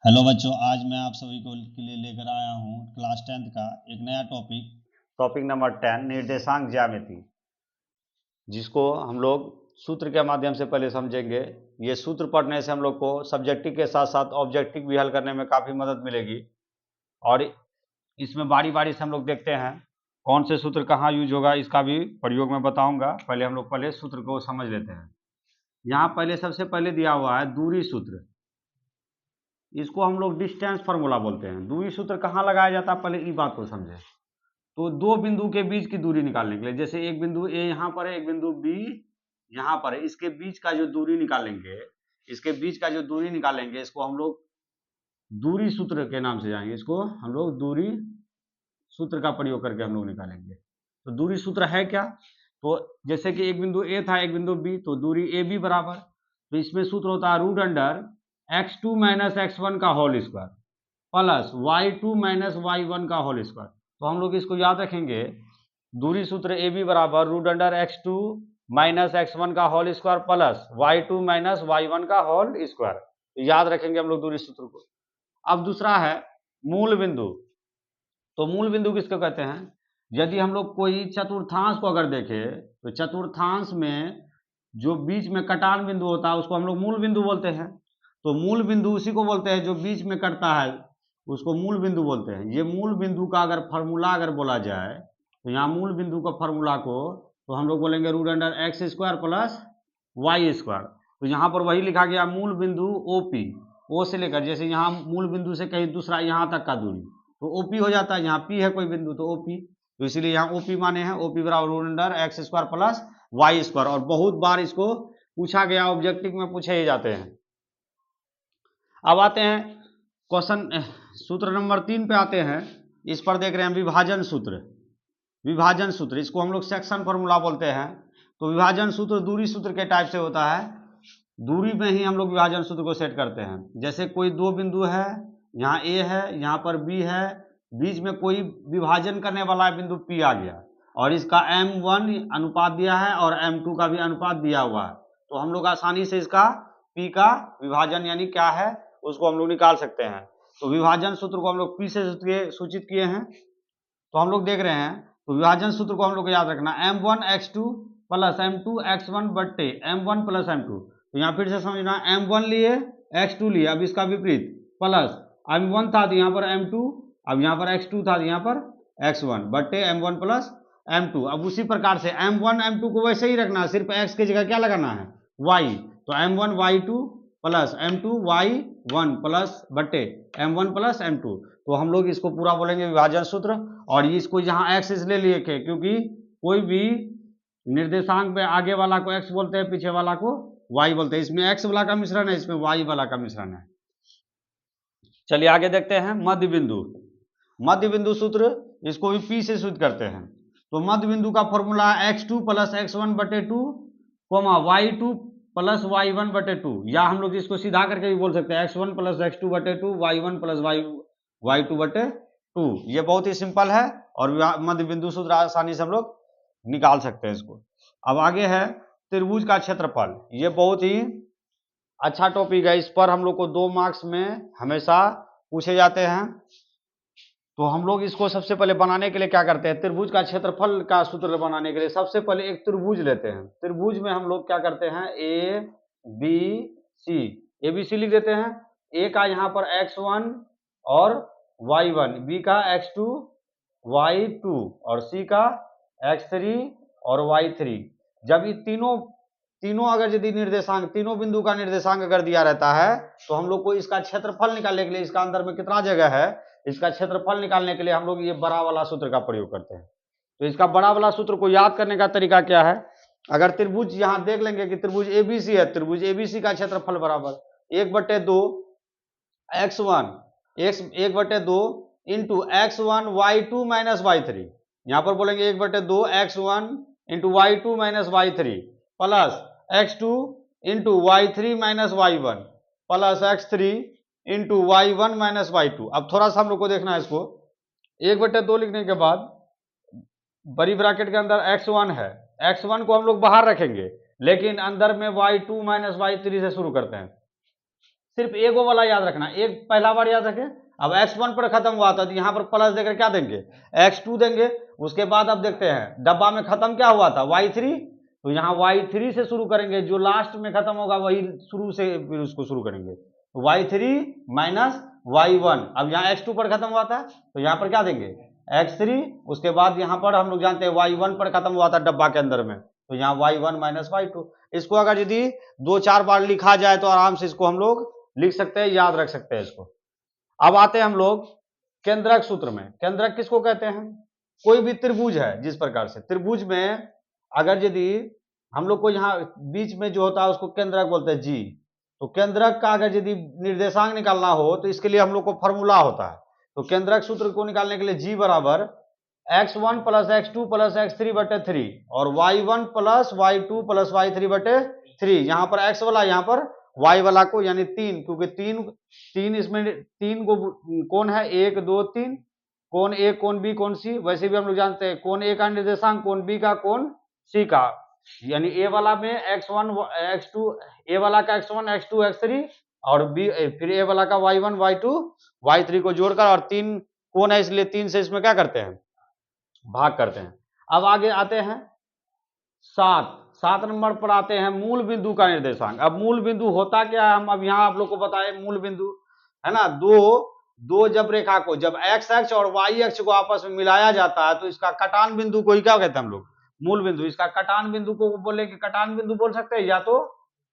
Hello बच्चों, आज मैं आप सभी को के लिए लेकर आया हूँ क्लास 10th का एक नया टॉपिक नंबर 10 निर्देशांक ज्यामिति, जिसको हम लोग सूत्र के माध्यम से पहले समझेंगे। ये सूत्र पढ़ने से हम लोग को सब्जेक्टिव के साथ साथ ऑब्जेक्टिव भी हल करने में काफ़ी मदद मिलेगी और इसमें बारी बारी से हम लोग देखते हैं कौन से सूत्र कहाँ यूज होगा, इसका भी प्रयोग मैं बताऊंगा। पहले हम लोग सूत्र को समझ लेते हैं। यहाँ पहले सबसे पहले दिया हुआ है दूरी सूत्र। इसको हम लोग डिस्टेंस फार्मूला बोलते हैं। दूरी सूत्र कहाँ लगाया जाता है, पहले इस बात को समझें। तो दो बिंदु के बीच की दूरी निकालने के लिए, जैसे एक बिंदु ए यहाँ पर है, एक बिंदु बी यहाँ पर है, इसके बीच का जो दूरी निकालेंगे, इसको हम लोग दूरी सूत्र के नाम से जानेंगे। इसको हम लोग दूरी सूत्र का प्रयोग करके हम लोग निकालेंगे। तो दूरी सूत्र है क्या? तो जैसे कि एक बिंदु ए था, एक बिंदु बी, तो दूरी ए बी बराबर, तो इसमें सूत्र होता है root under x2 minus x1 का whole square plus y2 minus y1 का होल स्क्वायर। तो हम लोग इसको याद रखेंगे, दूरी सूत्र ए बी बराबर root under x2 minus x1 का whole square plus y2 minus y1 का होल स्क्वायर। तो याद रखेंगे हम लोग दूरी सूत्र को। अब दूसरा है मूल बिंदु। तो मूल बिंदु किसको कहते हैं? यदि हम लोग कोई चतुर्थांश को अगर देखें, तो चतुर्थांश में जो बीच में कटान बिंदु होता है उसको हम लोग मूल बिंदु बोलते हैं। तो मूल बिंदु उसी को बोलते हैं जो बीच में कटता है, उसको मूल बिंदु बोलते हैं। ये मूल बिंदु का अगर फॉर्मूला अगर बोला जाए, तो यहाँ मूल बिंदु का फॉर्मूला को तो हम लोग बोलेंगे root under x square plus y square. तो यहाँ पर वही लिखा गया मूल बिंदु ओपी, ओ से लेकर, जैसे यहाँ मूल बिंदु से कहीं दूसरा यहाँ तक का दूरी, तो ओपी हो जाता है। यहाँ पी है कोई बिंदु तो ओपी, तो इसीलिए यहाँ ओपी माने हैं। ओपी बराबर root under x square plus y square. और बहुत बार इसको पूछा गया, ऑब्जेक्टिव में पूछे ही जाते हैं। अब आते हैं क्वेश्चन सूत्र नंबर 3 पे आते हैं। इस पर देख रहे हैं विभाजन सूत्र। विभाजन सूत्र, इसको हम लोग सेक्शन फॉर्मूला बोलते हैं। तो विभाजन सूत्र दूरी सूत्र के टाइप से होता है। दूरी में ही हम लोग विभाजन सूत्र को सेट करते हैं। जैसे कोई दो बिंदु है, यहाँ ए है, यहाँ पर बी है, बीच में कोई विभाजन करने वाला बिंदु पी आ गया और इसका m1 अनुपात दिया है और m2 का भी अनुपात दिया हुआ है। तो हम लोग आसानी से इसका p का विभाजन यानी क्या है उसको हम लोग निकाल सकते हैं। तो विभाजन सूत्र को हम लोग p से सूचित किए हैं। तो हम लोग देख रहे हैं, तो विभाजन सूत्र को हम लोग को याद रखना, m1 x2 plus m2 x1 बट्टे m1 प्लस m2। तो यहाँ फिर से समझना, m1 लिए x2 लिए, अब इसका विपरीत प्लस m1 था तो यहाँ पर m2, अब यहाँ पर x2 था तो यहाँ पर x1 बट्टे m1 प्लस m2। अब उसी प्रकार से m1 m2 को वैसे ही रखना, सिर्फ x की जगह क्या लगाना है, y। तो m1 y2 plus m2 y1 plus बट्टे m1 प्लस m2। तो हम लोग इसको पूरा बोलेंगे विभाजन सूत्र। और इसको यहाँ x इसलिए लिखे क्योंकि कोई भी निर्देशांक में आगे वाला को x बोलते हैं, पीछे वाला को y बोलते हैं। इसमें x वाला का मिश्रण है, इसमें y वाला का मिश्रण है। चलिए आगे देखते हैं मध्य बिंदु। मध्य बिंदु सूत्र, इसको भी p से सूचित करते हैं। तो मध्य बिंदु का फॉर्मूला x2 प्लस x1 बटे 2 कोमा y2 प्लस y1 बटे 2, या हम लोग इसको सीधा करके भी बोल सकते हैं x1 प्लस x2 बटे 2 y1 प्लस y2 बटे 2। ये बहुत ही सिंपल है और मध्य बिंदु सूत्र आसानी से हम लोग निकाल सकते हैं इसको। अब आगे है त्रिभुज का क्षेत्रफल। ये बहुत ही अच्छा टॉपिक है, इस पर हम लोग को 2 मार्क्स में हमेशा पूछे जाते हैं। तो हम लोग इसको सबसे पहले बनाने के लिए क्या करते हैं, त्रिभुज का क्षेत्रफल का सूत्र बनाने के लिए सबसे पहले एक त्रिभुज लेते हैं। त्रिभुज में हम लोग क्या करते हैं, A B C, A B C लिख देते हैं। ए का यहाँ पर x1 और y1, बी का x2 y2 और सी का x3 और y3। जब ये तीनों अगर यदि निर्देशांक, तीनों बिंदु का निर्देशांक अगर दिया रहता है, तो हम लोग को इसका क्षेत्रफल निकालने के लिए, इसका अंदर में कितना जगह है, इसका क्षेत्रफल निकालने के लिए हम लोग ये बड़ा वाला सूत्र का प्रयोग करते हैं। तो इसका बड़ा वाला सूत्र को याद करने का तरीका क्या है, अगर त्रिभुज यहां देख लेंगे कि त्रिभुज एबीसी है, त्रिभुज एबीसी का क्षेत्रफल बराबर 1/2 x1 1/2 into x1 y2 minus y3। यहां पर बोलेंगे 1/2 x1 into y2 minus y3 plus x2 into y3 minus y1 plus x3 into y1 minus y2। अब थोड़ा सा हम लोग को देखना है इसको, 1/2 लिखने के बाद बड़ी ब्रैकेट के अंदर x1 है, x1 को हम लोग बाहर रखेंगे लेकिन अंदर में y2 माइनस y3 से शुरू करते हैं। सिर्फ एगो वाला याद रखना, एक पहला बार याद रखें। अब x1 पर खत्म हुआ था तो यहाँ पर प्लस देकर क्या देंगे, x2 देंगे। उसके बाद अब देखते हैं डब्बा में खत्म क्या हुआ था, y3, तो यहाँ y3 से शुरू करेंगे, जो लास्ट में खत्म होगा वही शुरू से फिर उसको शुरू करेंगे, तो y3 माइनस y1। अब यहाँ x2 पर खत्म हुआ था तो यहाँ पर क्या देंगे, x3। उसके बाद यहाँ पर हम लोग जानते हैं y1 पर खत्म हुआ था डब्बा के अंदर में, तो यहाँ y1 माइनस y2। इसको अगर यदि 2-4 बार लिखा जाए तो आराम से इसको हम लोग लिख सकते हैं, याद रख सकते हैं इसको। अब आते हैं हम लोग केंद्रक सूत्र में। केंद्रक किसको कहते हैं, कोई भी त्रिभुज है, जिस प्रकार से त्रिभुज में अगर यदि हम लोग को यहाँ बीच में जो होता है उसको केंद्रक बोलते हैं जी, तो केंद्रक का अगर यदि निर्देशांक निकालना हो तो इसके लिए हम लोग को फॉर्मूला होता है। तो केंद्रक सूत्र को निकालने के लिए जी बराबर x1 plus x2 plus x3 बटे 3 और y1 plus y2 plus y3 बटे 3। यहाँ पर x वाला, यहाँ पर y वाला को यानी 3, क्योंकि तीन इसमें 3 को कौन है, 1 2 3, कौन ए कौन बी कौन सी। वैसे भी हम लोग जानते हैं कौन ए का निर्देशांक, कौन बी का, कौन सी का, यानी ए वाला में x1 x2, ए वाला का x1 x2 x3 और बी फिर ए वाला का y1 y2 y3 को जोड़कर, और 3 कौन है इसलिए 3 से इसमें क्या करते हैं, भाग करते हैं। अब आगे आते हैं 7 नंबर पर आते हैं मूल बिंदु का निर्देशांक। अब मूल बिंदु होता क्या है, हम अब यहाँ आप लोग को बताए मूल बिंदु है ना, दो जब रेखा को, जब x अक्ष और y अक्ष को आपस में मिलाया जाता है तो इसका कटान बिंदु को ही क्या कहते हैं हम लोग, मूल बिंदु। इसका कटान बिंदु को बोलेंगे, कटान बिंदु बोल सकते हैं या तो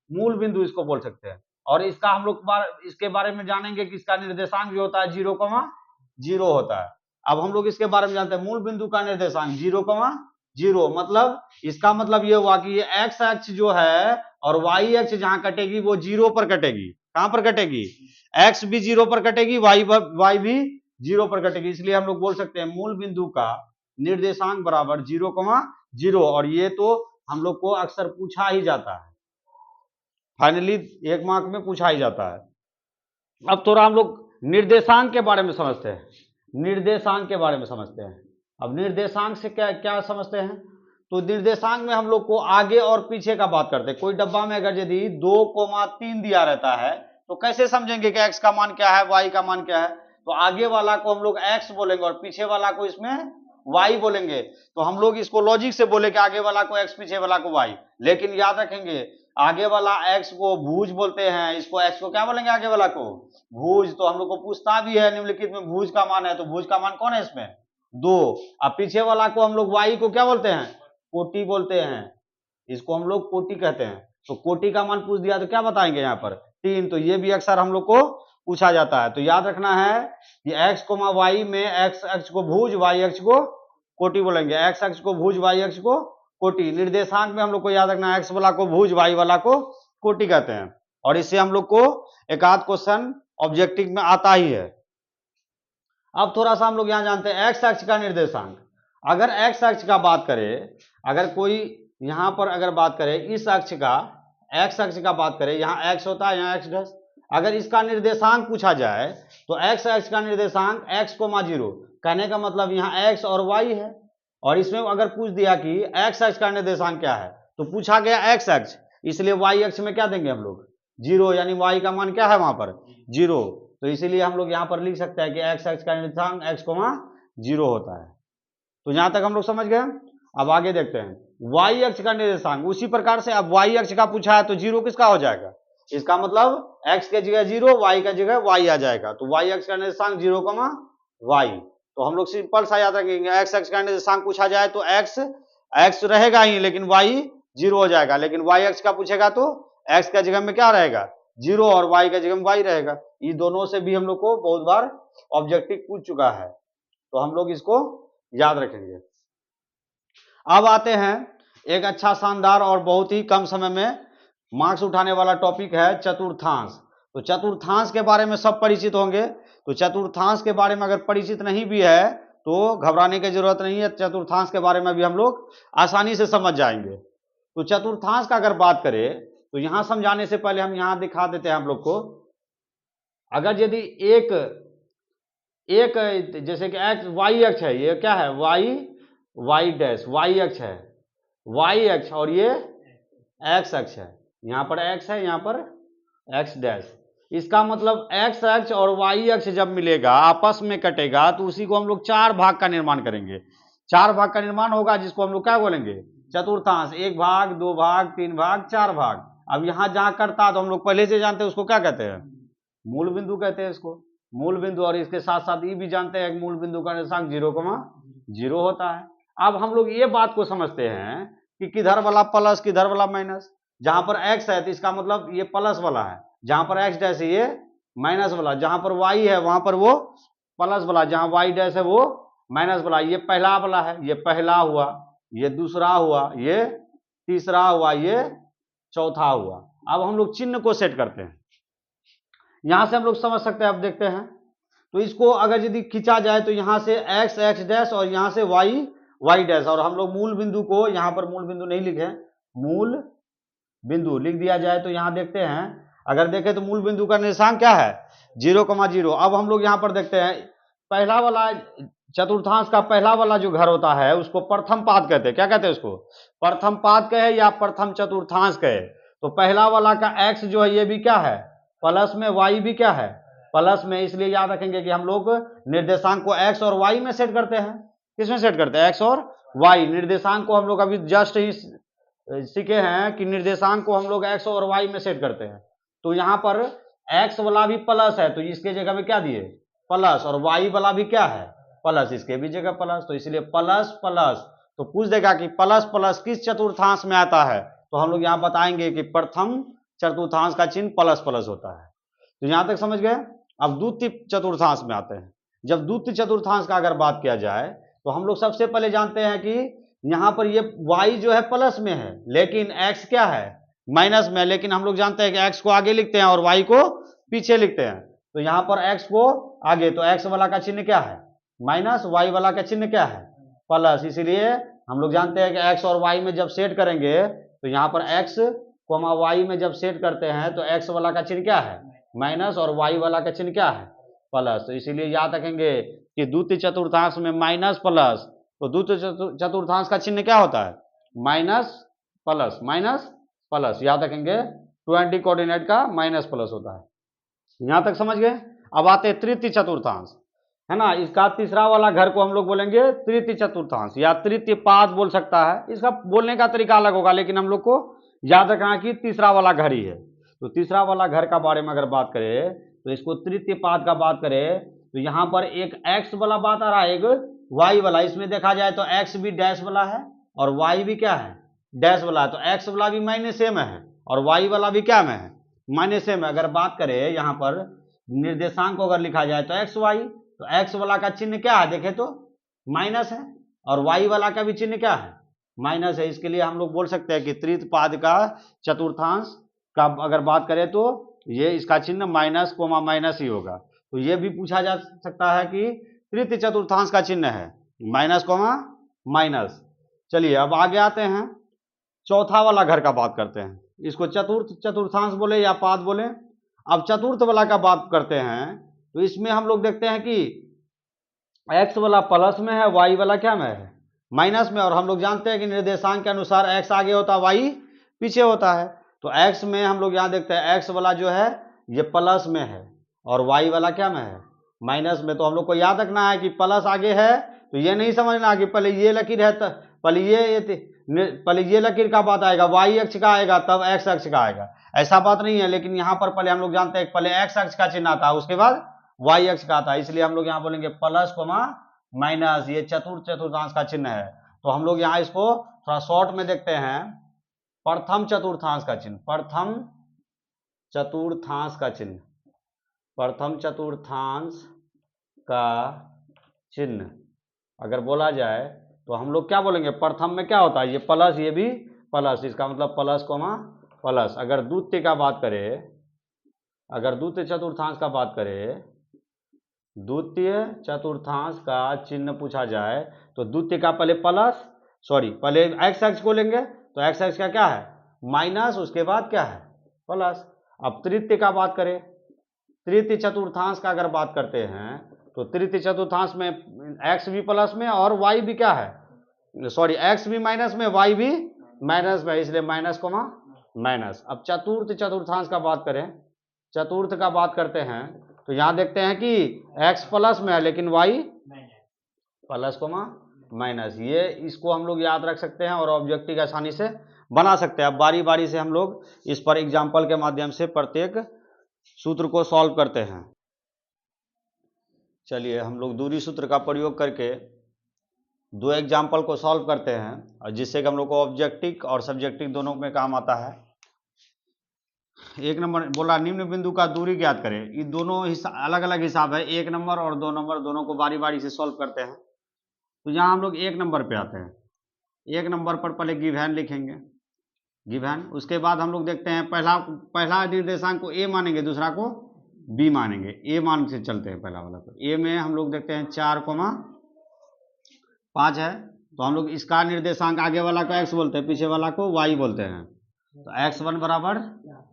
मूल बिंदु इसको बोल सकते हैं। और इसका हम लोग इसके बारे में जानेंगे कि इसका निर्देशांक जो होता है 0,0 होता है। अब हम लोग इसके बारे में जानते हैं मूल बिंदु का निर्देशांक 0,0, मतलब इसका मतलब ये हुआ कि ये x अक्ष जो है और y अक्ष जहां कटेगी वो 0 पर कटेगी। कहां पर कटेगी, x भी 0 पर कटेगी, y भी 0 पर कटेगी। इसलिए हम लोग बोल सकते हैं मूल बिंदु का निर्देशांक बराबर 0,0। और ये तो हम लोग को अक्सर पूछा ही जाता है, फाइनली 1 मार्क में पूछा ही जाता है। अब थोड़ा हम लोग निर्देशांक के बारे में समझते हैं, निर्देशांक के बारे में समझते हैं। अब निर्देशांक से क्या क्या समझते हैं, तो निर्देशांक में हम लोग को आगे और पीछे का बात करते हैं। कोई डब्बा में अगर यदि 2,3 दिया रहता है तो कैसे समझेंगे कि x का मान क्या है, y का मान क्या है, तो आगे वाला को हम लोग x बोलेंगे और पीछे वाला को इसमें y बोलेंगे। तो हम लोग इसको लॉजिक से बोले कि आगे वाला को x, पीछे वाला को y, लेकिन याद रखेंगे आगे वाला x को भुज बोलते हैं, इसको x को क्या बोलेंगे, आगे वाला को भुज। तो हम लोग को पूछता भी है निम्नलिखित में भुज का मान है, तो भुज का मान कौन है इसमें, 2। अब पीछे वाला को हम लोग y को क्या बोलते हैं, कोटि बोलते हैं, इसको हम लोग कोटि कहते हैं। तो कोटि का मान पूछ दिया तो क्या बताएंगे यहाँ पर 3, तो ये भी अक्सर हम लोग को पूछा जाता है। तो याद रखना है कि x, y में x अक्ष को भुज, y अक्ष को कोटि बोलेंगे, x अक्ष को भुज, y अक्ष को कोटि। निर्देशांक में हम लोग को याद रखना है x वाला को भुज, y वाला को कोटि कहते हैं। और इससे हम लोग को एक आध क्वेश्चन ऑब्जेक्टिव में आता ही है। अब थोड़ा सा हम लोग यहां जानते हैं x अक्ष का निर्देशांक। अगर x अक्ष का बात करें, अगर कोई यहां पर अगर बात करें इस अक्ष का, x अक्ष का बात करें, यहां x होता है, यहां x डैश, अगर इसका निर्देशांक पूछा जाए तो x अक्ष का निर्देशांक x, 0, कहने का मतलब यहाँ x और y है। और इसमें अगर पूछ दिया कि x अक्ष का निर्देशांक क्या है, तो पूछा गया x अक्ष, इसलिए y अक्ष में क्या देंगे हम लोग, 0, यानी y का मान क्या है वहां पर 0। तो इसीलिए हम लोग यहाँ पर लिख सकते हैं कि x अक्ष का निर्देशांक x, 0 होता है। तो यहां तक हम लोग समझ गए। अब आगे देखते हैं y अक्ष का निर्देशांक। उसी प्रकार से अब y अक्ष का पूछा है तो 0 किसका हो जाएगा, इसका मतलब x के जगह 0, y का जगह y आ जाएगा। तो y अक्ष का निर्देशांक 0, y। तो हम लोग सिंपल सा याद रखेंगे, x अक्ष का निर्देशांक पूछा जाए तो x रहेगा ही, लेकिन y 0 हो जाएगा। लेकिन y अक्ष का पूछेगा तो x का जगह में क्या रहेगा 0 और y का जगह में y रहेगा। ये दोनों से भी हम लोग को बहुत बार ऑब्जेक्टिव पूछ चुका है, तो हम लोग इसको याद रखेंगे। अब आते हैं एक अच्छा शानदार और बहुत ही कम समय में मार्क्स उठाने वाला टॉपिक है चतुर्थांश। तो चतुर्थांश के बारे में सब परिचित होंगे। तो चतुर्थांश के बारे में अगर परिचित नहीं भी है तो घबराने की जरूरत नहीं है, चतुर्थांश के बारे में भी हम लोग आसानी से समझ जाएंगे। तो चतुर्थांश का अगर बात करें तो यहां समझाने से पहले हम यहां दिखा देते हैं हम लोग को। अगर यदि एक जैसे कि एक्स वाई अक्ष है, ये क्या है वाई डैश, वाई अक्ष है, वाई अक्ष, और ये एक्स अक्ष है, यहां पर एक्स है, यहां पर एक्स डैश। इसका मतलब एक्स अक्ष और वाई अक्ष जब मिलेगा आपस में कटेगा तो उसी को हम लोग 4 भाग का निर्माण करेंगे। 4 भाग का निर्माण होगा जिसको हम लोग क्या बोलेंगे, चतुर्थांश। 1 भाग, 2 भाग, 3 भाग, 4 भाग। अब यहां जहां कटता है तो हम लोग पहले से जानते हैं उसको क्या कहते हैं, मूल बिंदु कहते हैं इसको, मूल बिंदु। और इसके साथ साथ ये भी जानते हैं कि मूल बिंदु का निर्देशांक 0,0 होता है। अब हम लोग ये बात को समझते हैं कि किधर वाला प्लस किधर वाला माइनस। जहां पर एक्स है तो इसका मतलब ये प्लस वाला है, जहां पर एक्स डैश है ये माइनस वाला, जहां पर वाई है वहां पर वो प्लस वाला, जहां वाई डैश है वो माइनस वाला। ये पहला वाला है, ये पहला हुआ, ये दूसरा हुआ, ये तीसरा हुआ, ये चौथा हुआ। अब हम लोग चिन्ह को सेट करते हैं, यहां से हम लोग समझ सकते हैं। अब देखते हैं तो इसको अगर यदि खींचा जाए तो यहां से एक्स एक्स डैश और यहां से वाई वाई डैश, और हम लोग मूल बिंदु को यहां पर मूल बिंदु नहीं लिखे, मूल बिंदु लिख दिया जाए तो यहां देखते हैं, अगर देखें तो मूल बिंदु का निर्देशांक क्या है, 0,0। अब हम लोग यहां पर देखते हैं पहला वाला चतुर्थांश का पहला वाला जो घर होता है उसको प्रथम पाद कहते हैं। क्या कहते हैं उसको, प्रथम पाद कहे या प्रथम चतुर्थांश कहे। तो पहला वाला का एक्स जो है ये भी क्या है प्लस में, वाई भी क्या है प्लस में, इसलिए याद रखेंगे कि हम लोग निर्देशांक को एक्स और वाई में सेट करते हैं। किसमें सेट करते हैं, एक्स और वाई। निर्देशांक को हम लोग अभी जस्ट ही सीखे हैं कि निर्देशांक को हम लोग एक्स और वाई में सेट करते हैं। तो यहां पर एक्स वाला भी प्लस है तो इसके जगह में क्या दिए प्लस, और वाई वाला भी क्या है प्लस, इसके भी जगह प्लस, तो इसलिए प्लस प्लस। तो पूछ देगा कि प्लस प्लस किस चतुर्थांश में आता है, तो हम लोग यहां बताएंगे कि प्रथम चतुर्थांश का चिन्ह प्लस प्लस होता है। तो यहां तक समझ गए। अब द्वितीय चतुर्थांश में आते हैं। जब द्वितीय चतुर्थांश का अगर बात किया जाए तो हम लोग सबसे पहले जानते हैं कि यहां पर ये y जो है प्लस में है लेकिन x क्या है माइनस में, लेकिन हम लोग जानते हैं कि x को आगे लिखते हैं और y को पीछे लिखते हैं। तो यहां पर x को आगे, तो x वाला का चिन्ह क्या है माइनस, y वाला का चिन्ह क्या है प्लस। इसीलिए हम लोग जानते हैं कि x और y में जब सेट करेंगे तो यहां पर x कोमा y में जब सेट करते हैं तो x वाला का चिन्ह क्या है माइनस और y वाला का चिन्ह क्या है प्लस। तो इसीलिए याद रखेंगे कि द्वितीय चतुर्थांश में माइनस प्लस, तो द्वितीय चतुर्थांश का चिन्ह क्या होता है माइनस प्लस। याद रखेंगे 20 कोऑर्डिनेट का माइनस प्लस होता है। यहां तक समझ गए। अब आते हैं तृतीय चतुर्थांश, है ना। इसका तीसरा वाला घर को हम लोग बोलेंगे तृतीय चतुर्थांश या तृतीय पाद बोल सकता है। इसका बोलने का तरीका अलग होगा लेकिन हम लोग को याद रखना है कि तीसरा वाला घर ही है। तो तीसरा वाला घर का बारे में अगर बात करें तो इसको तृतीय पाद का बात करें तो यहां पर एक एक्स वाला बात आ रहा है, एक वाई वाला। इसमें देखा जाए तो एक्स भी डैश वाला है और वाई भी क्या है डैश वाला है। तो एक्स वाला भी माइनस सेम है और वाई वाला भी क्या में है माइनस सेम है। अगर बात करें यहां पर निर्देशांक को अगर लिखा जाए तो एक्स वाई, तो एक्स वाला का चिन्ह क्या है देखे तो माइनस है और वाई वाला का भी चिन्ह क्या है माइनस है। इसके लिए हम लोग बोल सकते हैं कि तृतीय पाद का चतुर्थांश का अगर बात करें तो ये इसका चिन्ह माइनस कोमा माइनस ही होगा। तो ये भी पूछा जा सकता है कि तृतीय चतुर्थांश का चिन्ह है माइनस कोमा माइनस। चलिए अब आगे आते हैं, चौथा वाला घर का बात करते हैं। इसको चतुर्थ चतुर्थांश बोले या पाद बोले। अब चतुर्थ वाला का बात करते हैं तो इसमें हम लोग देखते हैं कि एक्स वाला प्लस में है, वाई वाला क्या में है माइनस में, और हम लोग जानते हैं कि निर्देशांक के अनुसार एक्स आगे होता है वाई पीछे होता है। तो एक्स में हम लोग यहाँ देखते हैं एक्स वाला जो है ये प्लस में है और वाई वाला क्या में है माइनस में। तो हम लोग को याद रखना है कि प्लस आगे है तो ये नहीं समझना कि पहले ये लकीर है पहले ये लकीर का बात आएगा, वाई अक्ष का आएगा तब एक्स अक्ष का आएगा, ऐसा बात नहीं है। लेकिन यहाँ पर पहले हम लोग जानते हैं पहले एक्स अक्ष का चिन्ह आता है उसके बाद वाई अक्ष का आता है, इसलिए हम लोग यहाँ बोलेंगे प्लस कोमा माइनस। ये चतुर्थ चतुर्थांश का चिन्ह है। तो हम लोग यहाँ इसको थोड़ा शॉर्ट में देखते हैं, प्रथम चतुर्थांश का चिन्ह, प्रथम चतुर्थांश का चिन्ह, प्रथम चतुर्थांश का चिन्ह अगर बोला जाए तो हम लोग क्या बोलेंगे, प्रथम में क्या होता है ये प्लस, ये भी प्लस, इसका मतलब प्लस कोमा प्लस। अगर द्वितीय का बात करें, अगर द्वितीय चतुर्थांश का बात करें, द्वितीय चतुर्थांश का चिन्ह पूछा जाए तो द्वितीय का पहले प्लस, सॉरी पहले एक्स अक्ष को लेंगे तो एक्स अक्ष का क्या है माइनस, उसके बाद क्या है प्लस। अब तृतीय का बात करें, तृतीय चतुर्थांश का अगर बात करते हैं तो तृतीय चतुर्थांश में एक्स भी प्लस में और वाई भी क्या है, सॉरी एक्स भी माइनस में वाई भी माइनस में, इसलिए माइनस कोमा माइनस। अब चतुर्थ चतुर्थांश का बात करें चतुर्थ का बात करते हैं तो यहाँ देखते हैं कि x प्लस में है लेकिन y प्लस कोमा माइनस, ये इसको हम लोग याद रख सकते हैं और ऑब्जेक्टिव आसानी से बना सकते हैं। अब बारी बारी से हम लोग इस पर एग्जाम्पल के माध्यम से प्रत्येक सूत्र को सॉल्व करते हैं। चलिए हम लोग दूरी सूत्र का प्रयोग करके दो एग्जाम्पल को सॉल्व करते हैं और जिससे कि हम लोग को ऑब्जेक्टिव और सब्जेक्टिव दोनों में काम आता है। एक नंबर बोला निम्न बिंदु का दूरी ज्ञात करें। ये दोनों अलग अलग हिसाब है, एक नंबर और दो नंबर, दोनों को बारी बारी से सॉल्व करते हैं। तो यहाँ हम लोग एक नंबर पे आते हैं। एक नंबर पर पहले गिवन लिखेंगे, गिवन, उसके बाद हम लोग देखते हैं पहला निर्देशांक को ए मानेंगे, दूसरा को बी मानेंगे। ए मान से चलते हैं पहला वाला। तो ए में हम लोग देखते हैं 4,5 है, तो हम लोग इसका निर्देशांक आगे वाला को x बोलते हैं, पीछे वाला को y बोलते हैं। तो x1 बराबर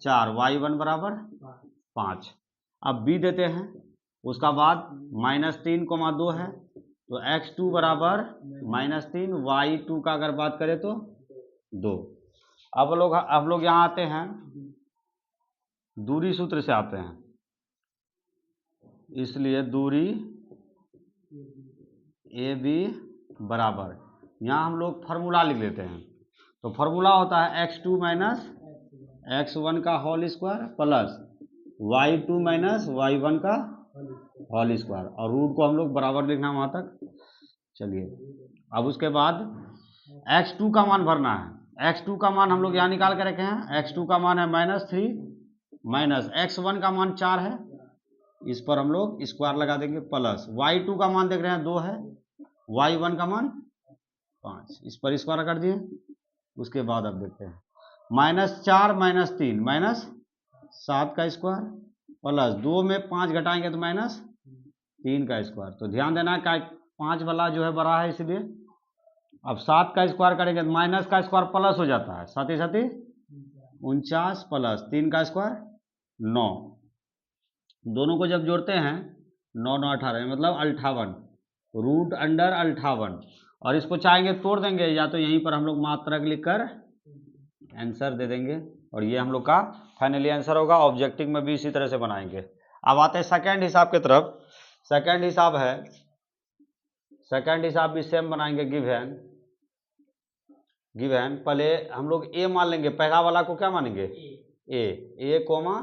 4, y1 बराबर 5। अब b देते हैं, उसका बाद -3,2 है, तो x2 बराबर -3, y2 का अगर बात करें तो 2। अब लोग यहाँ आते हैं, दूरी सूत्र से आते हैं, इसलिए दूरी ए बी बराबर, यहाँ हम लोग फार्मूला लिख लेते हैं। तो फार्मूला होता है x2 माइनस x1 का whole square plus y2 minus y1 का होल स्क्वायर, और रूट को हम लोग बराबर लिखना वहाँ तक। चलिए अब उसके बाद x2 का मान भरना है। x2 का मान हम लोग यहाँ निकाल के रखे हैं। x2 का मान है -3 माइनस x1 का मान 4 है, इस पर हम लोग स्क्वायर लगा देंगे, प्लस y2 का मान देख रहे हैं 2 है, y1 का मान 5, इस पर स्क्वायर कर दिए। उसके बाद अब देखते हैं -4 -3 -7 का स्क्वायर प्लस 2 में 5 घटाएंगे तो -3 का स्क्वायर। तो ध्यान देना का 5 वाला जो है बड़ा है, इसलिए अब 7 का स्क्वायर करेंगे तो माइनस का स्क्वायर प्लस हो जाता है, 7 7 49 प्लस 3 का स्क्वायर 9। दोनों को जब जोड़ते हैं 9 9 18 मतलब 58, रूट अंडर 58। और इसको चाहेंगे तोड़ देंगे, या तो यहीं पर हम लोग मात्रक लिखकर आंसर दे देंगे, और ये हम लोग का फाइनली आंसर होगा। ऑब्जेक्टिव में भी इसी तरह से बनाएंगे। अब आते हैं सेकंड हिसाब की तरफ। सेकंड हिसाब है, सेकंड हिसाब भी सेम बनाएंगे। गिवन पहले हम लोग ए मान लेंगे, पहला वाला को क्या मानेंगे ए कोमा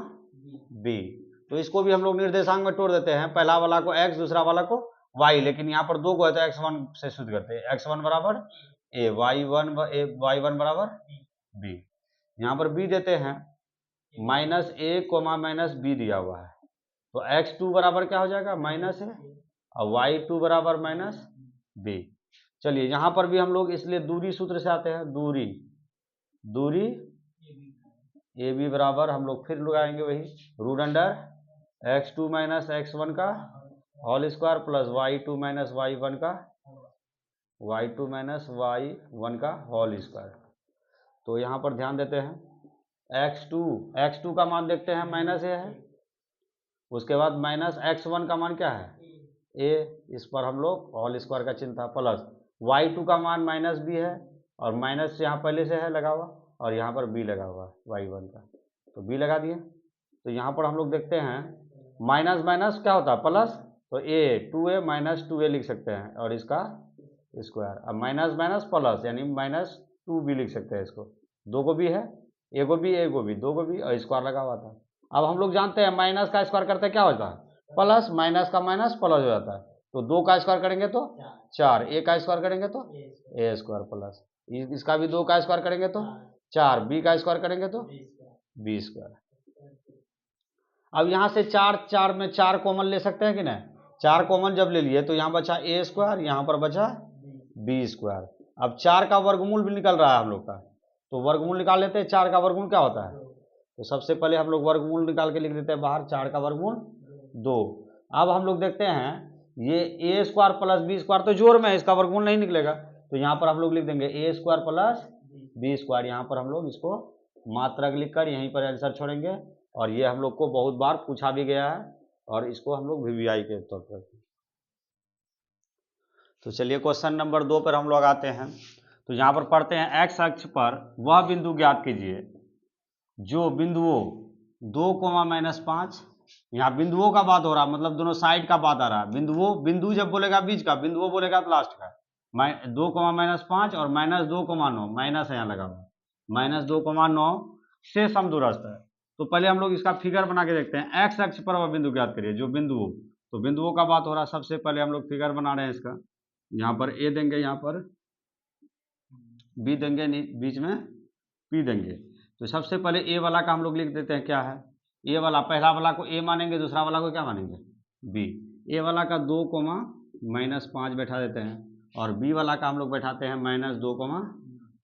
बी। तो इसको भी हम लोग निर्देशांक में तोड़ देते हैं, पहला वाला को x, दूसरा वाला को y, लेकिन यहाँ पर 2 को है तो x1 से शुद्ध करते हैं। x1 बराबर a, y1 बराबर b। यहाँ पर b देते हैं -a, -b दिया हुआ है, तो x2 बराबर क्या हो जाएगा -a, और y2 बराबर -b। चलिए यहाँ पर भी हम लोग इसलिए दूरी सूत्र से आते हैं। दूरी ए बी बराबर हम लोग फिर लगाएंगे वही, root under x2 minus x1 का whole square plus y2 minus y1 का होल स्क्वायर। तो यहाँ पर ध्यान देते हैं x2 का मान देखते हैं -a है, उसके बाद -x1 का मान क्या है a, इस पर हम लोग होल स्क्वायर का चिन्ह था, प्लस y2 का मान -b है, और माइनस यहाँ पहले से है लगा हुआ, और यहाँ पर b लगा हुआ है y1 का, तो b लगा दिए। तो यहाँ पर हम लोग देखते हैं माइनस माइनस क्या होता है प्लस, तो a 2a लिख सकते हैं, और इसका स्क्वायर। अब माइनस माइनस प्लस यानी -2b लिख सकते हैं इसको, 2 को भी है, a को भी 2 को भी, और स्क्वायर लगा हुआ था। अब हम लोग जानते हैं माइनस का स्क्वायर करते क्या होता है प्लस, माइनस का माइनस प्लस हो जाता है। तो 2 का स्क्वायर करेंगे तो 4, a का स्क्वायर करेंगे तो a स्क्वायर प्लस, इसका भी 2 का स्क्वायर करेंगे तो 4, b का स्क्वायर करेंगे तो b स्क्वायर। अब यहाँ से 4 में 4 कॉमन ले सकते हैं कि नहीं, 4 कॉमन जब ले लिए तो यहाँ बचा a स्क्वायर, यहाँ पर बचा b स्क्वायर। अब 4 का वर्गमूल भी निकल रहा है हम लोग का, तो वर्गमूल निकाल लेते हैं। 4 का वर्गमूल क्या होता है, तो सबसे पहले हम लोग वर्गमूल निकाल के लिख देते हैं बाहर, 4 का वर्गमूल 2। अब हम लोग देखते हैं ये a square plus b square तो जोड़ में है, इसका वर्गमूल नहीं निकलेगा, तो यहाँ पर हम लोग लिख देंगे a square plus b square. यहाँ पर हम लोग इसको मात्रक लिखकर यहीं पर आंसर छोड़ेंगे, और ये हम लोग को बहुत बार पूछा भी गया है, और इसको हम लोग VVI के तौर पर। तो चलिए क्वेश्चन नंबर 2 पर हम लोग आते हैं। तो यहाँ पर पढ़ते हैं, x अक्ष पर वह बिंदु ज्ञात कीजिए जो बिंदुओं 2, यहाँ बिंदुओं का बात हो रहा, मतलब दोनों साइड का बात आ रहा है। बिंदु जब बोलेगा बीच का, बिंदुओं बोलेगा तो लास्ट का। 2, -5 और -2, 9 माइनस है यहाँ लगा हुआ, -2, 9 से समदूरस्थ है। तो पहले हम लोग इसका फिगर बना के देखते हैं। एक्स अक्ष पर वह बिंदु ज्ञात करिए जो बिंदु, तो बिंदुओं का बात हो रहा है। सबसे पहले हम लोग फिगर बना रहे हैं इसका। यहाँ पर ए देंगे, यहाँ पर बी देंगे, बीच में पी देंगे। तो सबसे पहले ए वाला का हम लोग लिख देते हैं, क्या है ए वाला, पहला वाला को ए मानेंगे, दूसरा वाला को क्या मानेंगे बी। ए वाला का 2, -5 बैठा देते हैं, और बी वाला का हम लोग बैठाते हैं -2,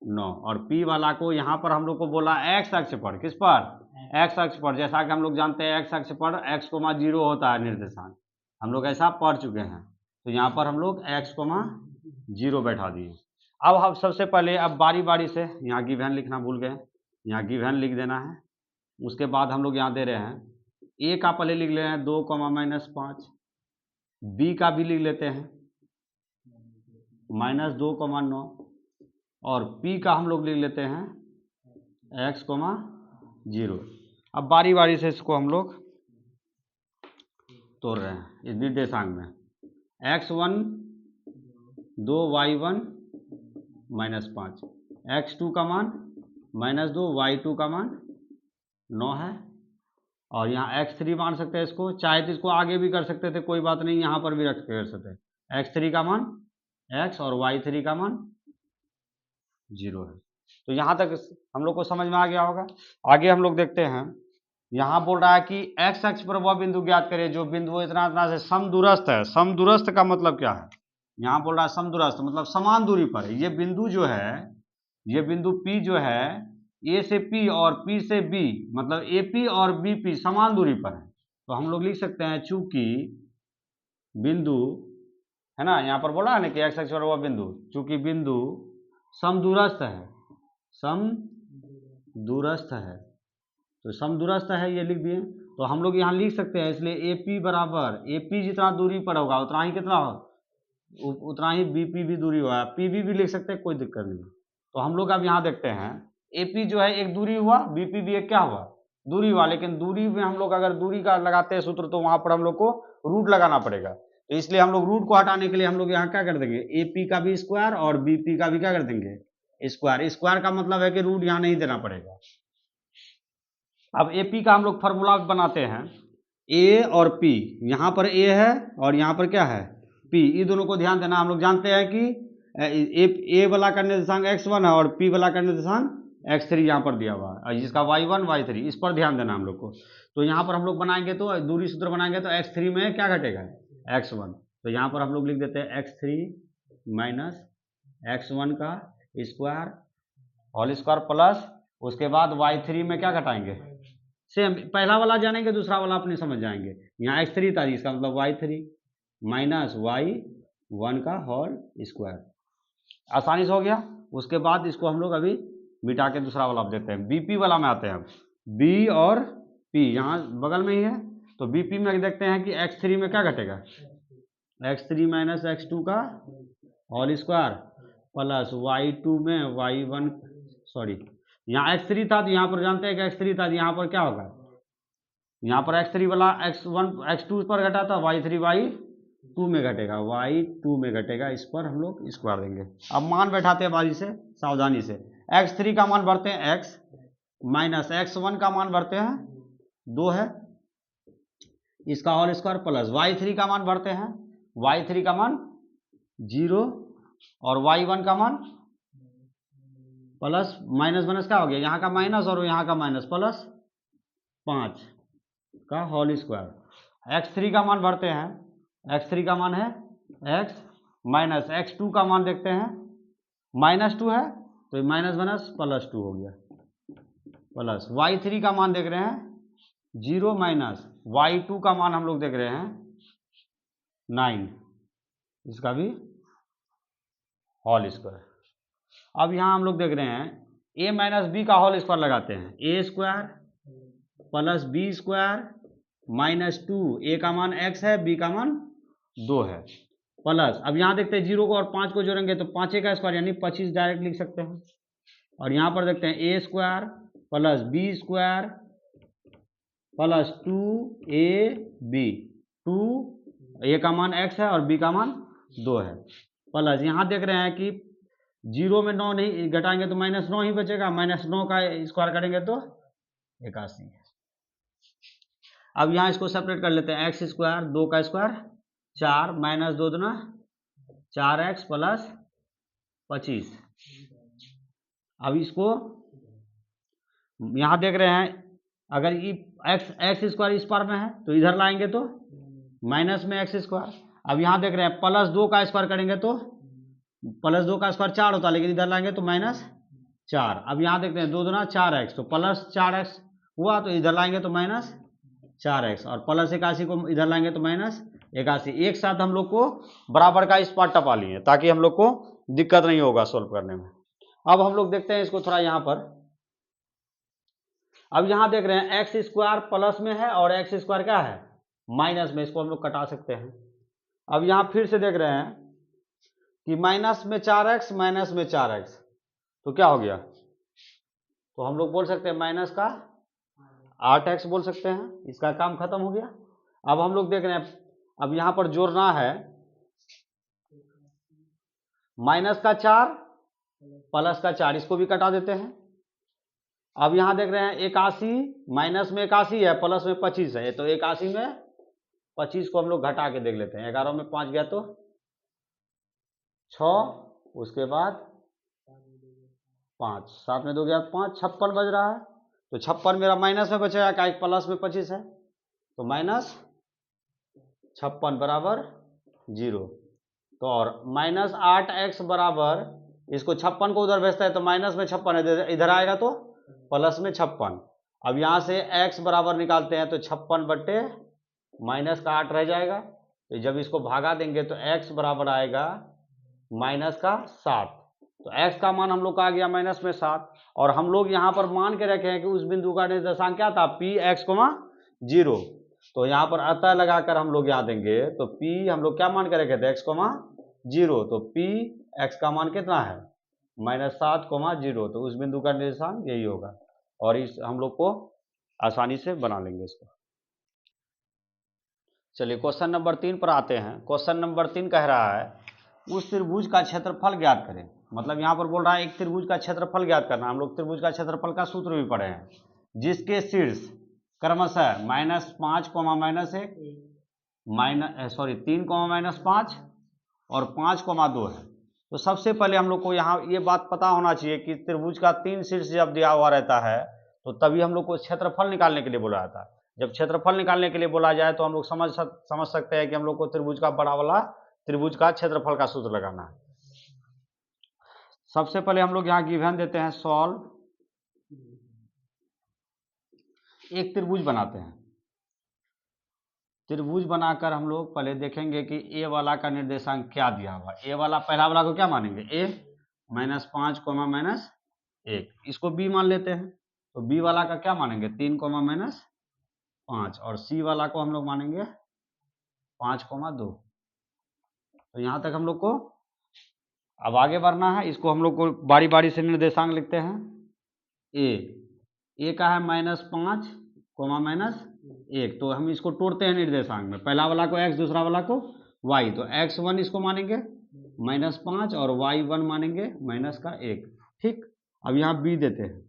9, और पी वाला को यहाँ पर हम लोग को बोला एक्स अक्ष पर, किस पर, एक्स अक्ष पर। जैसा कि हम लोग जानते हैं एक्स अक्ष पर x,0 होता है निर्देशांक, हम लोग ऐसा पढ़ चुके हैं। तो यहाँ पर हम लोग x,0 बैठा दिए। अब हम सबसे पहले अब बारी बारी से, यहाँ गिवन लिखना भूल गए, यहाँ गिवन लिख देना है। उसके बाद हम लोग यहाँ दे रहे हैं ए का पहले लिख ले रहे हैं 2, -5, बी का भी लिख लेते हैं -2, 9, और पी का हम लोग लिख लेते हैं x,0। अब बारी बारी से इसको हम लोग तोड़ रहे हैं इस निर्देशांक में। x1 2y1 -5, x2 का मान -2, y2 का मान 9 है, और यहाँ x3 मान सकते हैं इसको, चाहे तो इसको आगे भी कर सकते थे, कोई बात नहीं, यहाँ पर भी रख कर सकते हैं। x3 का मान x और y3 का मान 0 है। तो यहाँ तक हम लोग को समझ में आ गया होगा। आगे हम लोग देखते हैं, यहाँ बोल रहा है कि x अक्ष पर वह बिंदु ज्ञात करिए जो बिंदु इतना इतना से समदूरस्थ है। समदूरस्थ का मतलब क्या है, यहाँ बोल रहा है समदूरस्थ मतलब समान दूरी पर है। ये बिंदु जो है, ये बिंदु P जो है, A से P और P से B, मतलब AP और BP समान दूरी पर है। तो हम लोग लिख सकते हैं, चूंकि बिंदु है ना, यहाँ पर बोला है ना कि x अक्ष पर वह बिंदु, चूंकि बिंदु समदूरस्थ है, समदूरस्थ है, तो समदूरस्थ है ये लिख दिए। तो हम लोग यहाँ लिख सकते हैं, इसलिए AP बराबर, AP जितना दूरी पर होगा उतना ही कितना हो, उतना ही BP भी दूरी होगा। PB भी लिख सकते हैं, कोई दिक्कत नहीं। तो हम लोग अब यहाँ देखते हैं, AP जो है एक दूरी हुआ, BP भी एक क्या हुआ, दूरी हुआ। लेकिन दूरी में हम लोग अगर दूरी का लगाते हैं सूत्र, तो वहां पर हम लोग को रूट लगाना पड़ेगा। तो इसलिए हम लोग रूट को हटाने के लिए हम लोग यहाँ क्या कर देंगे, AP का भी स्क्वायर और BP का भी क्या कर देंगे स्क्वायर। स्क्वायर का मतलब है कि रूट यहाँ नहीं देना पड़ेगा। अब AP का हम लोग फॉर्मूला बनाते हैं, A और P, यहाँ पर A है और यहाँ पर क्या है P, ये दोनों को ध्यान देना। हम लोग जानते हैं कि A वाला का निर्देशांक x1 है और P वाला का निर्देशांक x3 यहाँ पर दिया हुआ है, जिसका y1 y3, इस पर ध्यान देना हम लोग को। तो यहाँ पर हम लोग बनाएंगे, तो दूरी सूत्र बनाएंगे, तो x3 में क्या घटेगा x1, तो यहाँ पर हम लोग लिख देते हैं x3 माइनस x1 का स्क्वायर होल स्क्वायर प्लस, उसके बाद y3 में क्या घटाएंगे, सेम पहला वाला जानेंगे, दूसरा वाला अपने समझ जाएंगे। यहाँ x3 था, इसका मतलब y3 माइनस y1 का होल स्क्वायर, आसानी से हो गया। उसके बाद इसको हम लोग अभी मिटा के दूसरा वाला देते हैं। BP वाला में आते हैं, B और P यहाँ बगल में ही है। तो BP में देखते हैं कि x3 में क्या घटेगा, x3 माइनस x2 का होल स्क्वायर प्लस y2 में y1, सॉरी यहाँ x3 था, तो यहाँ पर जानते हैं कि x3 था, यहाँ पर क्या होगा, यहाँ पर x3 वाला x1 x2 पर घटा था, y3 y2 में घटेगा, y2 में घटेगा। इस पर हम लोग स्क्वायर देंगे। अब मान बैठाते हैं बारी से, सावधानी से। x3 का मान भरते हैं x, माइनस x1 का मान भरते हैं 2 है, इसका होल स्क्वायर प्लस y3 का मान भरते हैं, y3 का मान 0 और y1 का मान प्लस, माइनस माइनस क्या हो गया, यहाँ का माइनस और यहाँ का माइनस, प्लस 5 का होल स्क्वायर। x3 का मान भरते हैं, x3 का मान है x, माइनस x2 का मान देखते हैं -2 है, तो माइनस माइनस प्लस 2 हो गया, प्लस y3 का मान देख रहे हैं 0 माइनस y2 का मान हम लोग देख रहे हैं 9, इसका भी होल स्क्वायर। अब यहाँ हम लोग देख रहे हैं a माइनस बी का होल स्क्वायर लगाते हैं, a square plus b square minus 2, a का मान x है, b का मान 2 है, प्लस, अब यहाँ देखते हैं 0 को और 5 को जोड़ेंगे तो 5 का स्क्वायर यानी 25 डायरेक्ट लिख सकते हैं। और यहाँ पर देखते हैं a square plus b square plus 2ab, 2 a का मान x है और b का मान 2 है, प्लस यहाँ देख रहे हैं कि 0 में 9 नहीं घटाएंगे तो -9 ही बचेगा, -9 का स्क्वायर करेंगे तो 81। अब यहाँ इसको सेपरेट कर लेते हैं, एक्स स्क्वायर 2 का स्क्वायर 4 माइनस 2 दूना 4x प्लस 25। अब इसको यहाँ देख रहे हैं, अगर एक्स स्क्वायर इस पार में है तो इधर लाएंगे तो माइनस में एक्स स्क्वायर। अब यहाँ देख रहे हैं प्लस 2 का स्क्वायर करेंगे तो प्लस 2 का स्क्वायर 4 होता है, लेकिन इधर लाएंगे तो -4। अब यहाँ देखते हैं 2 दूना 4x, तो प्लस 4x हुआ, तो इधर लाएंगे तो -4x, और प्लस 81 को इधर लाएंगे तो -81। एक साथ हम लोग को बराबर का इस पार्ट टपा लिए ताकि हम लोग को दिक्कत नहीं होगा सोल्व करने में। अब हम लोग देखते हैं इसको थोड़ा यहाँ पर। अब यहाँ देख रहे हैं एक्स स्क्वायर प्लस में है और एक्स स्क्वायर क्या है माइनस में, इसको हम लोग कटा सकते हैं। अब यहाँ फिर से देख रहे हैं कि माइनस में 4x माइनस में 4x, तो क्या हो गया, तो हम लोग बोल सकते हैं माइनस का 8x बोल सकते हैं, इसका काम खत्म हो गया। अब हम लोग देख रहे हैं, अब यहाँ पर जोड़ना है माइनस का 4 प्लस का 4, इसको भी कटा देते हैं। अब यहाँ देख रहे हैं 81 माइनस में 81 है प्लस में 25 है, तो 81 में 25 को हम लोग घटा के देख लेते हैं। 11 में 5 गया तो 6, उसके बाद 5, 7 में 2 गया 5, 56 बज रहा है। तो 56 मेरा माइनस में बचेगा, क्या प्लस में 25 है, तो -56 बराबर 0। तो और -8x बराबर, इसको 56 को उधर भेजता है तो माइनस में 56 है, इधर आएगा तो प्लस में 56। अब यहाँ से x बराबर निकालते हैं तो 56 बट्टे माइनस का 8 रह जाएगा, तो जब इसको भागा देंगे तो x बराबर आएगा माइनस का 7। तो x का मान हम लोग का आ गया माइनस में 7, और हम लोग यहाँ पर मान के रखे हैं कि उस बिंदु का निर्देशांक क्या था px, 0। तो यहाँ पर अतः लगाकर हम लोग यहाँ देंगे तो p हम लोग क्या मान के रखे थे x, 0, तो px का मान कितना है -7, 0, तो उस बिंदु का निर्देशांक यही होगा, और इस हम लोग को आसानी से बना लेंगे इसको। चलिए क्वेश्चन नंबर 3 पर आते हैं। क्वेश्चन नंबर 3 कह रहा है उस त्रिभुज का क्षेत्रफल ज्ञात करें। मतलब यहाँ पर बोल रहा है एक त्रिभुज का क्षेत्रफल ज्ञात करना। हम लोग त्रिभुज का क्षेत्रफल का सूत्र भी पढ़े हैं, जिसके शीर्ष क्रमशः -5, -1 3, -5 और 5, 2 है। तो सबसे पहले हम लोग को यहाँ ये बात पता होना चाहिए कि त्रिभुज का 3 शीर्ष जब दिया हुआ रहता है तो तभी हम लोग को क्षेत्रफल निकालने के लिए बोला जाता है। जब क्षेत्रफल निकालने के लिए बोला जाए तो हम लोग समझ सकते हैं कि हम लोग को त्रिभुज का बड़ा वाला त्रिभुज का क्षेत्रफल का सूत्र लगाना है। सबसे पहले हम लोग यहाँ गिवन देते हैं, सॉल्व। एक त्रिभुज बनाते हैं। त्रिभुज बनाकर हम लोग पहले देखेंगे कि ए वाला का निर्देशांक क्या दिया हुआ। ए वाला पहला वाला को क्या मानेंगे, a -5, -1, इसको b मान लेते हैं। तो b वाला का क्या मानेंगे 3, -5, और c वाला को हम लोग मानेंगे 5, 2। तो यहाँ तक हम लोग को अब आगे बढ़ना है। इसको हम लोग को बारी बारी से निर्देशांक लिखते हैं। a का है -5, -1, तो हम इसको तोड़ते हैं निर्देशांक में। पहला वाला को x, दूसरा वाला को y, तो x1 इसको मानेंगे -5 और y1 मानेंगे -1। ठीक, अब यहाँ b देते हैं।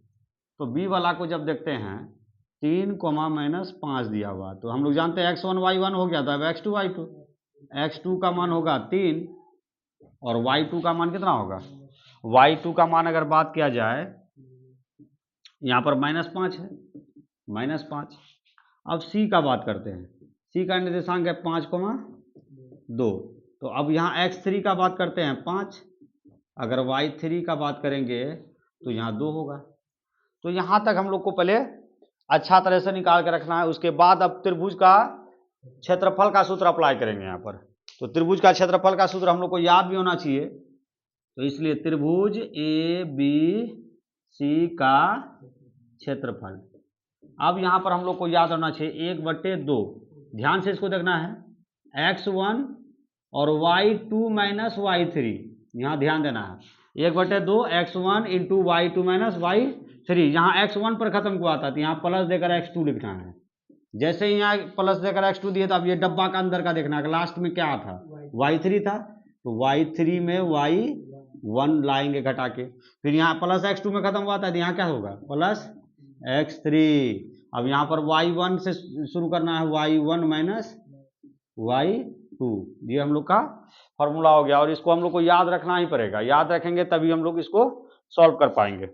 तो b वाला को जब देखते हैं 3, -5 दिया हुआ, तो हम लोग जानते हैं x1 y1 हो गया था। अब x2 y2, x2 का मान होगा 3 और y2 का मान कितना होगा, y2 का मान अगर बात किया जाए यहाँ पर -5 है, -5। अब c का बात करते हैं। c का निर्देशांक है 5, 2। तो अब यहाँ x3 का बात करते हैं 5, अगर y3 का बात करेंगे तो यहाँ 2 होगा। तो यहाँ तक हम लोग को पहले अच्छा तरह से निकाल के रखना है। उसके बाद अब त्रिभुज का क्षेत्रफल का सूत्र अप्लाई करेंगे यहाँ पर। तो त्रिभुज का क्षेत्रफल का सूत्र हम लोग को याद भी होना चाहिए, तो इसलिए त्रिभुज ABC का क्षेत्रफल। अब यहाँ पर हम लोग को याद होना चाहिए 1/2। ध्यान से इसको देखना है, x1 और y2 - y3, यहाँ ध्यान देना है। 1/2 x1 × y2 - y3। यहाँ x1 पर खत्म हुआ था तो यहाँ प्लस देकर x2 लिखना है। जैसे ही यहाँ प्लस देकर x2 दिए तो अब ये डब्बा का अंदर का देखना है, लास्ट में क्या था, y3 था, तो y3 में y1 लाएंगे घटा के, फिर यहाँ प्लस x2 में खत्म हुआ था, यहाँ क्या होगा प्लस x3। अब यहाँ पर y1 से शुरू करना है, y1 माइनस y2, ये हम लोग का फॉर्मूला हो गया, और इसको हम लोग को याद रखना ही पड़ेगा, याद रखेंगे तभी हम लोग इसको सॉल्व कर पाएंगे।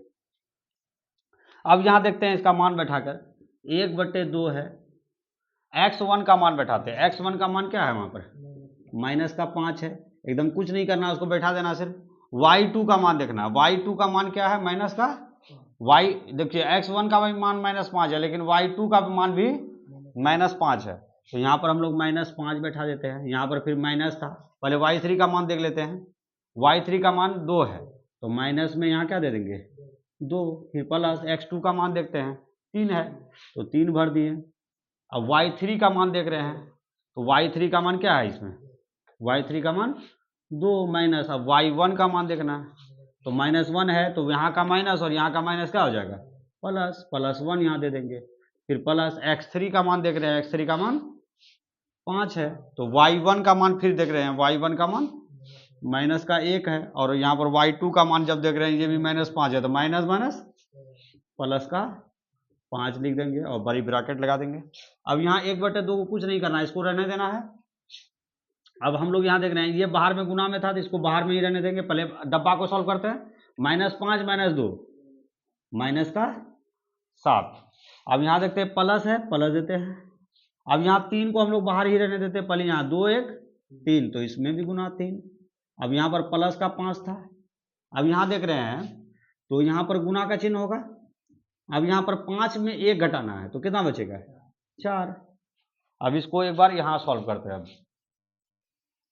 अब यहाँ देखते हैं इसका मान बैठाकर, 1/2 है, x1 का मान बैठाते हैं, x1 का मान क्या है वहां पर माइनस का 5 है, एकदम कुछ नहीं करना, उसको बैठा देना, सिर्फ y2 का मान देखना, y2 का मान क्या है माइनस का y, देखिए x1 का मान -5 है, लेकिन y2 का मान भी -5 है, तो यहाँ पर हम लोग -5 बैठा देते हैं, यहाँ पर फिर माइनस था, पहले y3 का मान देख लेते हैं, y3 का मान 2 है, तो माइनस में यहाँ क्या दे देंगे 2, फिर प्लस x2 का मान देखते हैं 3 है, तो 3 भर दिए। अब y3 का मान देख रहे हैं, तो y3 का मान क्या है इसमें, y3 का मान 2 माइनस, अब y1 का मान देखना है, तो -1 है, तो यहाँ का माइनस और यहाँ का माइनस क्या हो जाएगा प्लस, +1 यहाँ दे देंगे, फिर प्लस x3 का मान देख रहे हैं, x3 का मान 5 है, तो y1 का मान फिर देख रहे हैं, y1 का मान माइनस का 1 है, और यहाँ पर y2 का मान जब देख रहे हैं ये भी -5 है, तो माइनस माइनस प्लस का 5 लिख देंगे और बड़ी ब्रैकेट लगा देंगे। अब यहाँ 1/2 को कुछ नहीं करना है, इसको रहने देना है। अब हम लोग यहाँ देख रहे हैं ये बाहर में गुना में था, तो इसको बाहर में ही रहने देंगे, पहले डब्बा को सॉल्व करते हैं, -5 - 2 माइनस का 7। अब यहाँ देखते हैं प्लस है, प्लस देते हैं, अब यहाँ 3 को हम लोग बाहर ही रहने देते हैं, पहले यहाँ 2 1 3, तो इसमें भी गुना 3, अब यहाँ पर प्लस का 5 था, अब यहाँ देख रहे हैं तो यहाँ पर गुना का चिन्ह होगा, अब यहाँ पर 5 में 1 घटाना है, तो कितना बचेगा 4। अब इसको एक बार यहाँ सॉल्व करते हैं, अब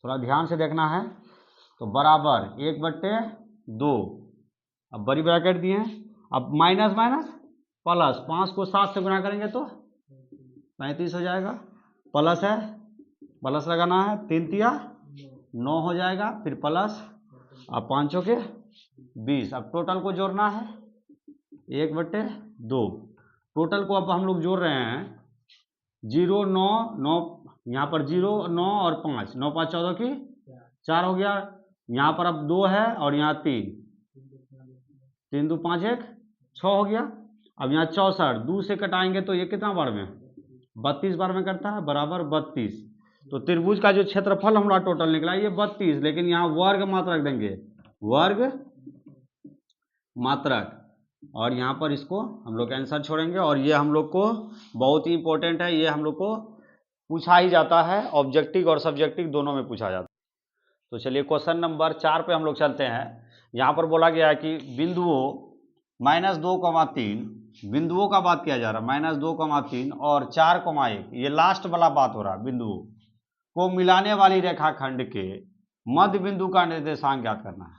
थोड़ा ध्यान से देखना है, तो बराबर 1/2, अब बड़ी ब्रैकेट दिए हैं, अब माइनस माइनस प्लस, 5 को 7 से गुना करेंगे तो 35 हो जाएगा, प्लस है, प्लस लगाना है, 3 तिया 9 हो जाएगा, फिर प्लस, अब 5 के 20, अब टोटल को जोड़ना है 1/2, टोटल को अब हम लोग जोड़ रहे हैं 0 9 9, यहाँ पर 0 9 और 5, 9 5 14 की 4 हो गया, यहाँ पर अब 2 है और यहाँ 3 3 2 5 1 6 हो गया, अब यहाँ 64 2 से कटाएंगे तो ये कितना बार में 32 बार में करता है, बराबर 32, तो त्रिभुज का जो क्षेत्रफल हमारा टोटल निकला ये 32, लेकिन यहाँ वर्ग मात्रक देंगे, वर्ग मात्रक, और यहाँ पर इसको हम लोग आंसर छोड़ेंगे, और ये हम लोग को बहुत ही इंपॉर्टेंट है, ये हम लोग को पूछा ही जाता है, ऑब्जेक्टिव और सब्जेक्टिव दोनों में पूछा जाता है। तो चलिए क्वेश्चन नंबर 4 पे हम लोग चलते हैं। यहाँ पर बोला गया है कि बिंदुओं -2,3, बिंदुओं का बात किया जा रहा है, -2,3 और 4,1, ये लास्ट वाला बात हो रहा है, बिंदुओं को मिलाने वाली रेखाखंड के मध्य बिंदु का निर्देशांक ज्ञात करना है,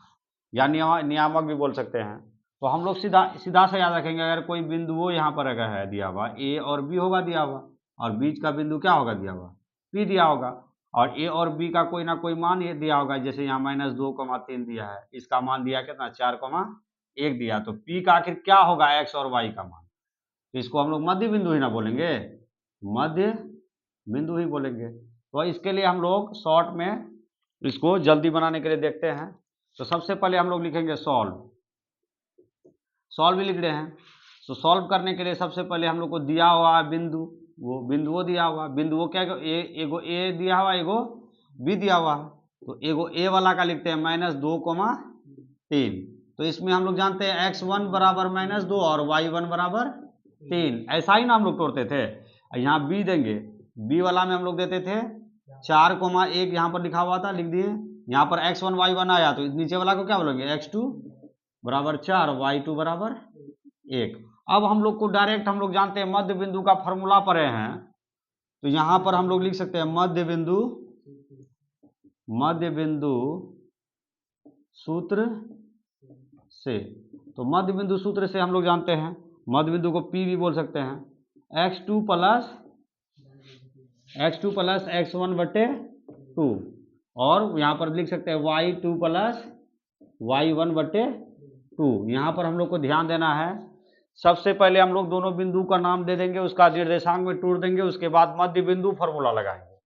या नियामक भी बोल सकते हैं। तो हम लोग सीधा से याद रखेंगे, अगर कोई बिंदुओं यहाँ पर अगर है दिया हुआ ए और बी होगा दिया हुआ, और बीच का बिंदु क्या होगा दिया हुआ पी दिया होगा, और ए और बी का कोई ना कोई मान ये दिया होगा, जैसे यहाँ -2,3 दिया है, इसका मान दिया कितना 4,1 दिया, तो पी का आखिर क्या होगा एक्स और वाई का मान, तो इसको हम लोग मध्य बिंदु ही ना बोलेंगे, मध्य बिंदु ही बोलेंगे। तो इसके लिए हम लोग शॉर्ट में इसको जल्दी बनाने के लिए देखते हैं, तो सबसे पहले हम लोग लिखेंगे सॉल्व भी लिख रहे हैं, तो सॉल्व करने के लिए सबसे पहले हम लोग को दिया हुआ बिंदु, वो बिंदुओं दिया हुआ, बिंदुओं क्या एगो ए दिया हुआ, एगो बी दिया हुआ, तो एगो ए वाला का लिखते हैं -2,3, तो इसमें हम लोग जानते हैं x1 बराबर -2 और y1 बराबर 3, ऐसा ही ना हम लोग तोड़ते थे। यहाँ बी देंगे, बी वाला में हम लोग देते थे 4,1, यहाँ पर लिखा हुआ था लिख दिए, यहाँ पर x1 y1 आया, तो नीचे वाला को क्या बोलेंगे x2 बराबर 4, y2 बराबर 1। अब हम लोग को डायरेक्ट हम लोग जानते हैं मध्य बिंदु का फॉर्मूला पढ़े हैं, तो यहाँ पर हम लोग लिख सकते हैं मध्य बिंदु सूत्र से, तो मध्य बिंदु सूत्र से हम लोग जानते हैं, मध्य बिंदु को P भी बोल सकते हैं, x2 प्लस x1/2, और यहाँ पर लिख सकते हैं y2 प्लस y1/2। यहाँ पर हम लोग को ध्यान देना है, सबसे पहले हम लोग दोनों बिंदु का नाम दे देंगे, उसका निर्देशांक में टूट देंगे, उसके बाद मध्य बिंदु फॉर्मूला लगाएंगे।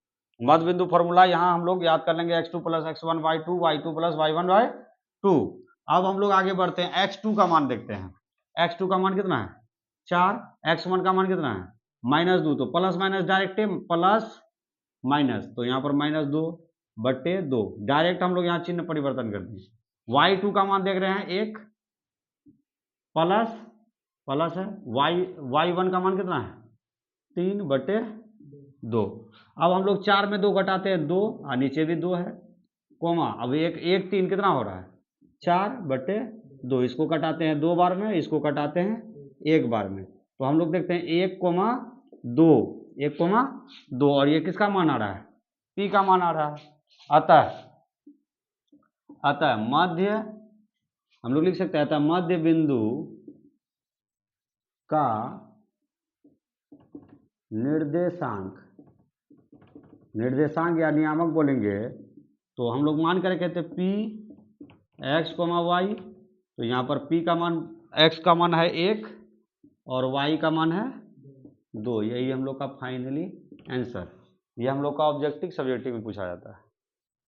मध्य बिंदु फॉर्मूला यहाँ हम लोग याद कर लेंगे, x2 + x1 y2, y2 + y1 y2। अब हम लोग आगे बढ़ते हैं, x2 का मान देखते हैं। x2 का मान कितना है 4, x1 का मान कितना है -2, तो plus minus direct plus minus, तो यहाँ पर -2/2 डायरेक्ट हम लोग यहाँ चिन्ह परिवर्तन कर दिए। y2 का मान देख रहे हैं 1 प्लस है, y1 का मान कितना है 3/2। अब हम लोग 4 में 2 घटाते हैं 2, और नीचे भी 2 है, कोमा, अब 1 3 कितना हो रहा है 4/2। इसको कटाते हैं 2 बार में, इसको कटाते हैं 1 बार में, तो हम लोग देखते हैं 1,2, 1,2, और ये किसका मान आ रहा है P का मान आ रहा है। अतः मध्य, हम लोग लिख सकते हैं, अतः मध्य बिंदु का निर्देशांक या नियामक बोलेंगे, तो हम लोग मान कर कहते P x, y, तो यहाँ पर P का मान, x का मान है 1 और y का मान है 2। यही हम लोग का फाइनली आंसर। ये हम लोग का ऑब्जेक्टिव सब्जेक्टिव में पूछा जाता है।